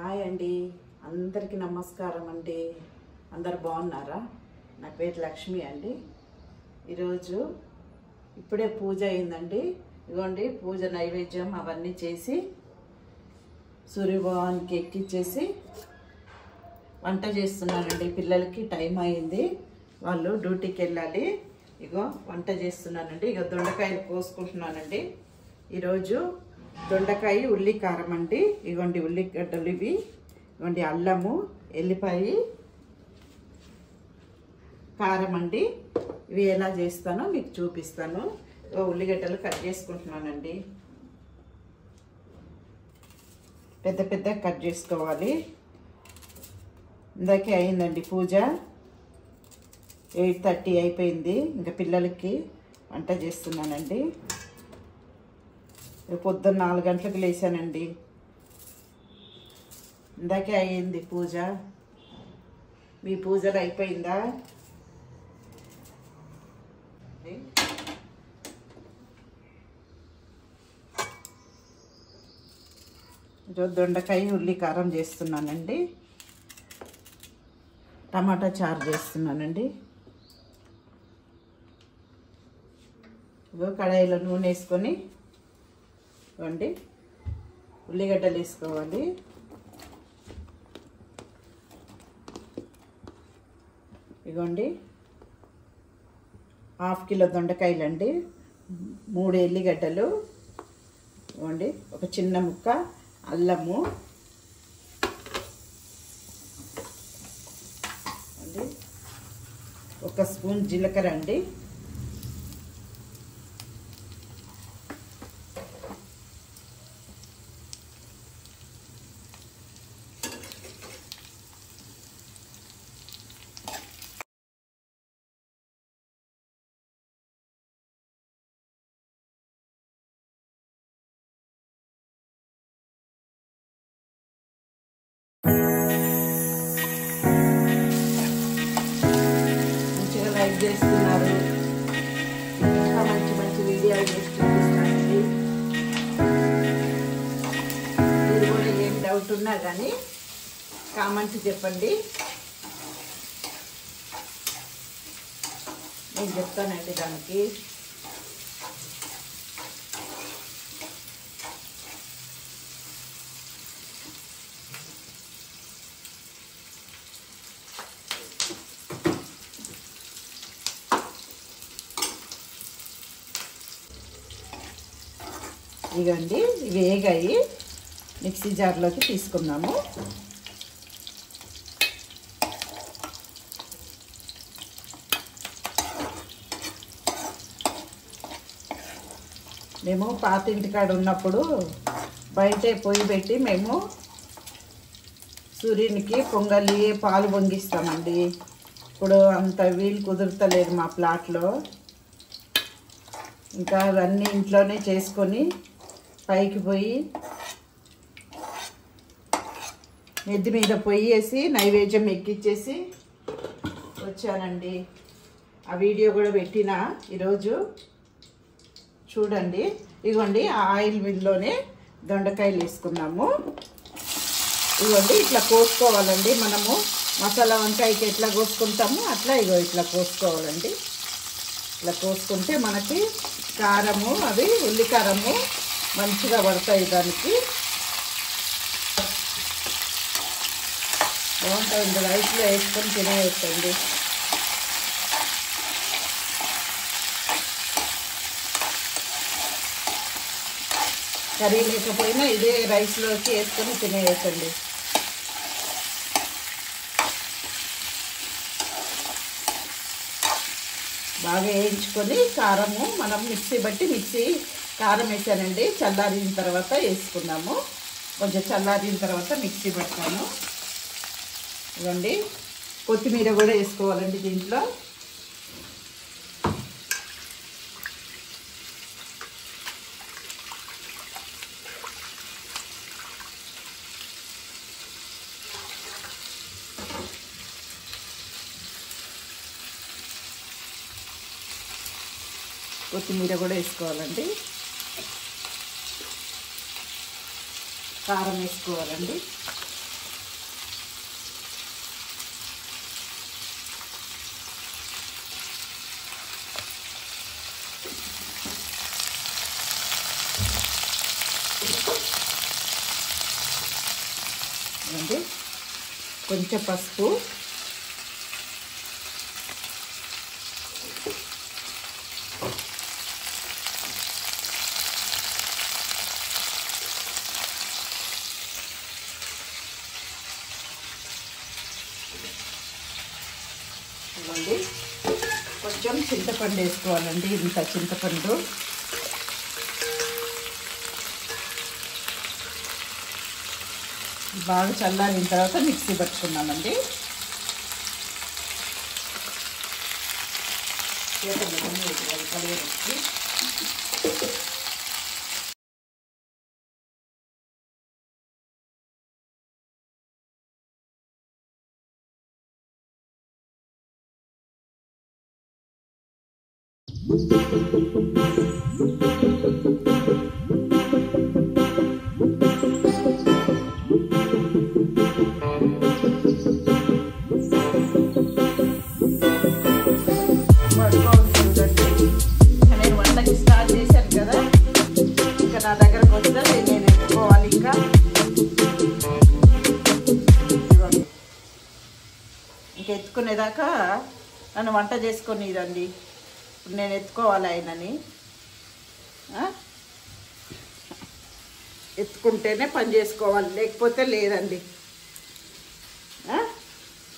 Hi అండి, అందరికీ నమస్కారం అండి. అందరు బాగున్నారా? నా పేరు లక్ష్మి అండి. ఈరోజు ఇప్పుడే పూజ అయిందండి. ఇదిగోండి పూజ నైవేద్యం అవన్నీ చేసి సూర్యభగవానికి ఎక్కిచ్చేసి వంట చేస్తున్నానండి. పిల్లలకి టైం అయింది, వాళ్ళు డ్యూటీకి వెళ్ళాలి. ఇగో వంట చేస్తున్నానండి. ఇక దొండకాయలు కోసుకుంటున్నానండి. ఈరోజు దొండకాయ ఉల్లి కారం అండి. ఇగోండి ఉల్లిగడ్డలు ఇవి, ఇగోండి అల్లము, ఎల్లిపాయ, కారం అండి. ఇవి ఎలా చేస్తానో మీకు చూపిస్తాను. ఉల్లిగడ్డలు కట్ చేసుకుంటున్నానండి. పెద్ద పెద్ద కట్ చేసుకోవాలి. ఇందాకే అయిందండి పూజ, 8:30 అయిపోయింది. ఇంకా పిల్లలకి వంట చేస్తున్నానండి. పొద్దున్న 4 గంటలకు లేచానండి. ఇందాకే అయ్యింది పూజ. మీ పూజలు అయిపోయిందా? ఈరోజు దొండకాయ ఉల్లి కారం చేస్తున్నానండి. టమాటా చారు చేస్తున్నానండి. ఇగో కడాయిలో నూనె వేసుకొని ఇవ్వండి ఉల్లిగడ్డలు వేసుకోవాలి. ఇగోండి 1/2 కిలో దొండకాయలండి, 3 ఎల్లిగడ్డలు, ఇవ్వండి ఒక చిన్న ముక్క అల్లము, అండి 1 స్పూన్ జీలకర్ర అండి, మంచిగా లైక్ చేస్తున్నారు. ఇంకా మంచి మంచి వీడియోలు చేసి చూపిస్తానండి. మీరు కూడా ఏం డౌట్ ఉన్నా కానీ కామెంట్ చెప్పండి, నేను చెప్తానండి దానికి. ఇదండి ఇవి వేగాయి, మిక్సీ జార్లోకి తీసుకున్నాము. మేము పాత ఇంటికాడ ఉన్నప్పుడు బయటే పొయ్యి పెట్టి మేము సూర్యునికి పొంగలి పాలు పొంగిస్తామండి. ఇప్పుడు అంత వీలు కుదురుతలేదు మా ప్లాట్లో. ఇంకా అవన్నీ ఇంట్లోనే చేసుకొని పైకి పోయి నెత్తి మీద పొయ్యి వేసి నైవేద్యం ఎక్కిచ్చేసి వచ్చానండి. ఆ వీడియో కూడా పెట్టిన ఈరోజు చూడండి. ఇదిగోండి ఆ ఆయిల్ మిల్లోనే దొండకాయలు వేసుకున్నాము. ఇదిగోండి ఇట్లా కోసుకోవాలండి. మనము మసాలా వంకాయకి ఎట్లా కోసుకుంటామో అట్లా ఇగో ఇట్లా కోసుకోవాలండి. ఇట్లా కోసుకుంటే మనకి కారము అవి ఉల్లి కారము మంచిగా పడతాయి, దానికి బాగుంటుంది. రైస్లో వేసుకొని తినేయచ్చండి. కర్రీ లేకపోయినా ఇదే రైస్లోకి వేసుకొని తినేయచ్చండి. బాగా వేయించుకొని కారము మనం మిక్సీ కారం వేసానండి. చల్లారిన తర్వాత వేసుకున్నాము. కొంచెం చల్లారిన తర్వాత మిక్సీ పట్టాను. ఇవ్వండి కొత్తిమీర కూడా వేసుకోవాలండి దీంట్లో. కొత్తిమీర కూడా వేసుకోవాలండి. కారం వేసుకోవాలండి. ఇవ్వండి, కొంచెం పసుపు, ఇవ్వండి, కొంచెం చింతపండు వేసుకోవాలండి. ఇంత చింతపండు బాగా చల్లారిన తర్వాత మిక్సీ పట్టుకున్నామండి. నేను వంటకి స్టార్ట్ చేశాను కదా, ఇంకా నా దగ్గరకు వస్తే నేను ఎత్తుకోవాలి. ఇంకా ఎత్తుకునేదాకా నన్ను వంట చేసుకొని ఇదండి. ఇప్పుడు నేను ఎత్తుకోవాలి ఆయనని. ఎత్తుకుంటేనే పని చేసుకోవాలి, లేకపోతే లేదండి.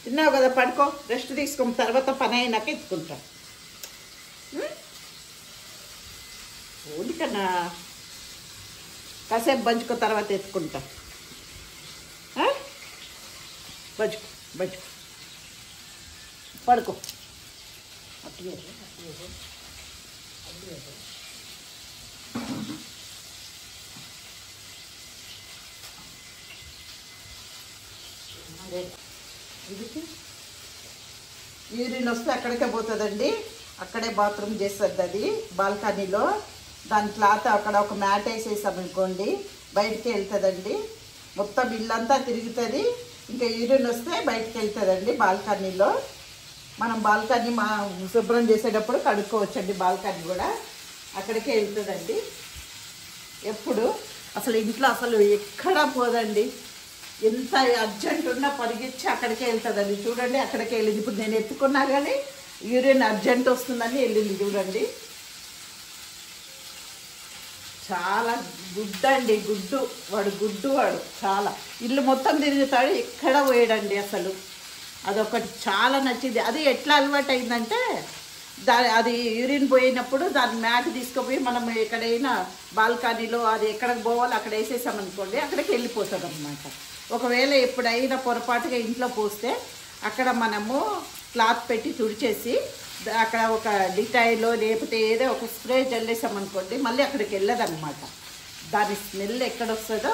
తిన్నావు కదా, పడుకో, రెస్ట్ తీసుకో, తర్వాత పని అయినాక ఎత్తుకుంటా. ఓడికన్నా కాసేపు బంచుకో, తర్వాత ఎత్తుకుంటా. బంచుకో బంచుకో, పడుకో. యూరిన్ వస్తే అక్కడికే పోతుందండి, అక్కడే బాత్రూమ్ చేస్తుంది. అది బాల్కనీలో దాని క్లాత్ అక్కడ ఒక మ్యాట్ వేసేసామనుకోండి, బయటికి వెళ్తుందండి. మొత్తం ఇల్లంతా తిరుగుతుంది. ఇంకా యూరిన్ వస్తే బయటికి వెళ్తుందండి బాల్కనీలో. మనం బాల్కనీ శుభ్రం చేసేటప్పుడు కడుక్కోవచ్చండి. బాల్కనీ కూడా అక్కడికే వెళ్తుందండి. ఎప్పుడు అసలు ఇంట్లో అసలు ఎక్కడా పోదండి. ఎంత అర్జెంట్ ఉన్నా పరిగెచ్చి అక్కడికే వెళ్తుందండి. చూడండి, అక్కడికే వెళ్ళింది. ఇప్పుడు నేను ఎత్తుకున్నా కానీ యూరిన్ అర్జెంట్ వస్తుందని వెళ్ళింది. చూడండి, చాలా గుడ్డండి, గుడ్డు వాడు చాలా ఇల్లు మొత్తం తిరుగుతాడు, ఎక్కడ పోయాడండి అసలు. అదొకటి చాలా నచ్చింది. అది ఎట్లా అలవాటు అయిందంటే, అది యూరిన్ పోయినప్పుడు దాని మ్యాట్ తీసుకుపోయి మనం ఎక్కడైనా బాల్కనీలో అది ఎక్కడికి పోవాలో అక్కడ వేసేసామనుకోండి, అక్కడికి వెళ్ళిపోతుంది అన్నమాట. ఒకవేళ ఎప్పుడైనా పొరపాటుగా ఇంట్లో పోస్తే అక్కడ మనము క్లాత్ పెట్టి తుడిచేసి అక్కడ ఒక డిటైలో లేకపోతే ఏదో ఒక స్ప్రే చల్లేసామనుకోండి, మళ్ళీ అక్కడికి వెళ్ళదన్నమాట. దాని స్మెల్ ఎక్కడ వస్తుందో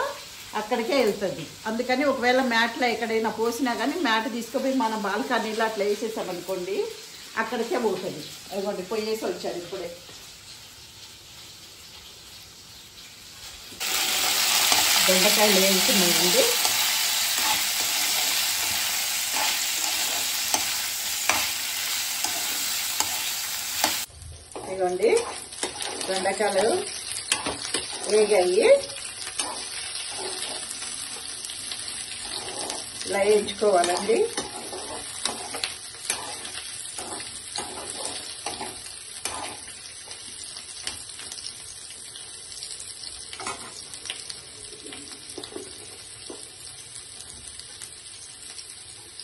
అక్కడికే వెళ్తుంది. అందుకని ఒకవేళ మ్యాట్లో ఎక్కడైనా పోసినా కానీ మ్యాట్ తీసుకుపోయి మన బాల్కనీలో అట్లా వేసేసామనుకోండి, అక్కడికే పోతుంది. అదిగోండి, పోయేసి వచ్చాను ఇప్పుడే. దొండకాయలు వేస్తున్నాయండి. ఇదిగోండి, దొండకాయలు వేగాయి. ఇలా వేయించుకోవాలండి.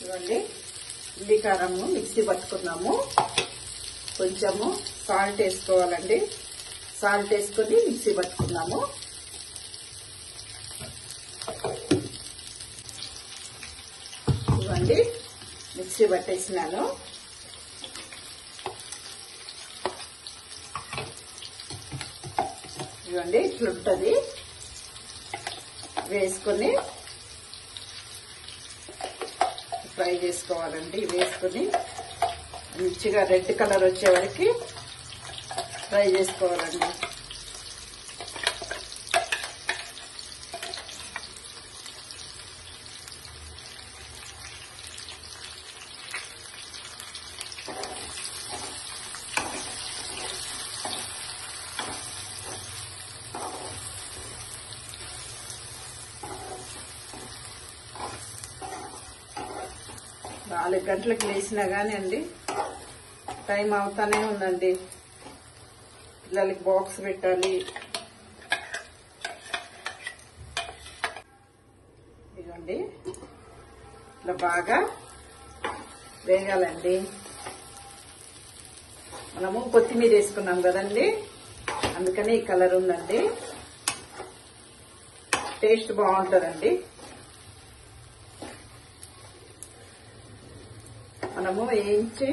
ఇవ్వండి, ఉల్లి కారము మిక్సీ పట్టుకున్నాము. కొంచెము సాల్ట్ వేసుకోవాలండి. సాల్ట్ వేసుకొని మిక్సీ పట్టుకున్నాము. ఇవ్వండి, మిక్సీ పట్టేసినాను. ఇవ్వండి, ఇట్లుంటుంది. వేసుకొని ఫ్రై చేసుకోవాలండి. వేసుకొని మంచిగా రెడ్ కలర్ వచ్చే వరకు ఫ్రై చేసుకోవాలండి. 4 గంటలకు లేచినా కానీ అండి టైం అవుతానే ఉందండి. పిల్లలకి బాక్స్ పెట్టాలి. ఇదిగోండి ఇట్లా బాగా వేగాలండి. మనము కొత్తిమీర వేసుకున్నాం కదండి, అందుకని ఈ కలర్ ఉందండి. టేస్ట్ బాగుంటుందండి. మనము వేయించి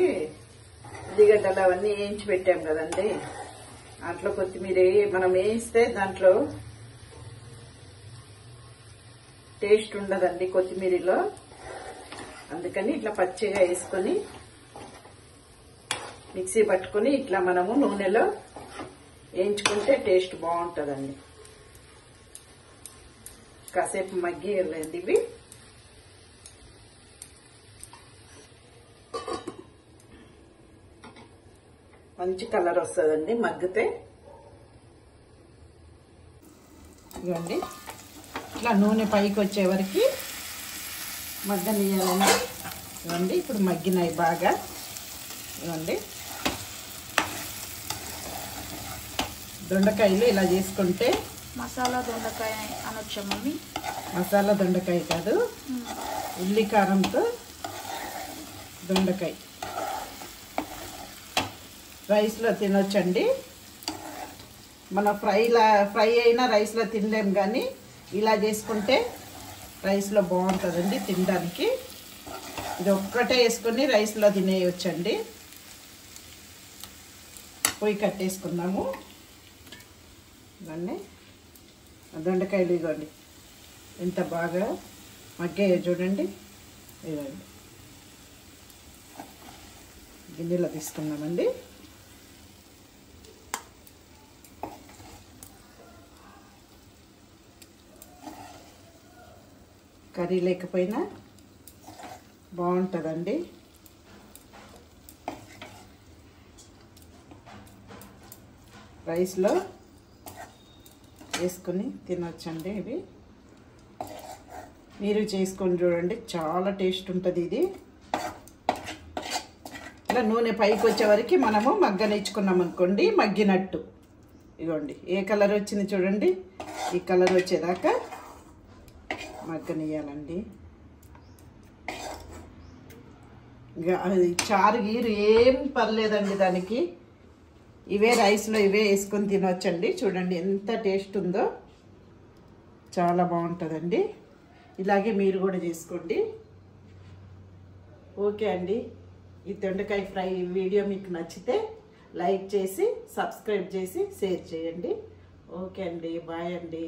ఉల్లిగడ్డలు అవన్నీ వేయించి పెట్టాం కదండి, దాంట్లో కొత్తిమీర మనం వేయిస్తే దాంట్లో టేస్ట్ ఉండదండి కొత్తిమీరలో. అందుకని ఇట్లా పచ్చిగా వేసుకొని మిక్సీ పట్టుకొని ఇట్లా మనము నూనెలో వేయించుకుంటే టేస్ట్ బాగుంటుందండి. కాసేపు మగ్గియలేండి ఇవి. మంచి కలర్ వస్తుందండి మగ్గితే. ఇవ్వండి ఇట్లా నూనె పైకి వచ్చే వరకు మగ్గనియాలండి. ఇవ్వండి ఇప్పుడు మగ్గినాయి బాగా. ఇవ్వండి దొండకాయలు ఇలా చేసుకుంటే మసాలా దొండకాయ అనొచ్చా మమ్మీ? మసాలా దొండకాయ కాదు, ఉల్లి కారంతో దొండకాయ రైస్లో తినొచ్చండి. మన ఫ్రై అయినా రైస్లో తినలేం, కానీ ఇలా చేసుకుంటే రైస్లో బాగుంటుందండి తినడానికి. ఇది ఒక్కటే వేసుకొని రైస్లో తినేయొచ్చండి. పొయ్యి కట్టేసుకున్నాము. ఇవన్నీ దొండకాయలు ఇవ్వండి ఎంత బాగా మగ్గాయో చూడండి. ఇవ్వండి గిన్నెలో తీసుకున్నామండి. కర్రీ లేకపోయినా బాగుంటుందండి. రైస్లో వేసుకొని తినొచ్చండి. ఇవి మీరు చేసుకొని చూడండి, చాలా టేస్ట్ ఉంటుంది ఇది. ఇలా నూనె పైకి వచ్చే వరకు మనము మగ్గనిచ్చుకున్నాం అనుకోండి, మగ్గినట్టు. ఇదిగోండి ఏ కలర్ వచ్చింది చూడండి, ఈ కలర్ వచ్చేదాకా మగ్గనియాలండి. ఇంకా అది చారు గీరు ఏం పర్లేదండి దానికి. ఇవే రైస్లో ఇవే వేసుకొని తినొచ్చండి. చూడండి ఎంత టేస్ట్ ఉందో, చాలా బాగుంటుందండి. ఇలాగే మీరు కూడా చేసుకోండి. ఓకే అండి, ఈ దొండకాయ ఫ్రై వీడియో మీకు నచ్చితే లైక్ చేసి సబ్స్క్రైబ్ చేసి షేర్ చేయండి. ఓకే అండి, బాయ్ అండి.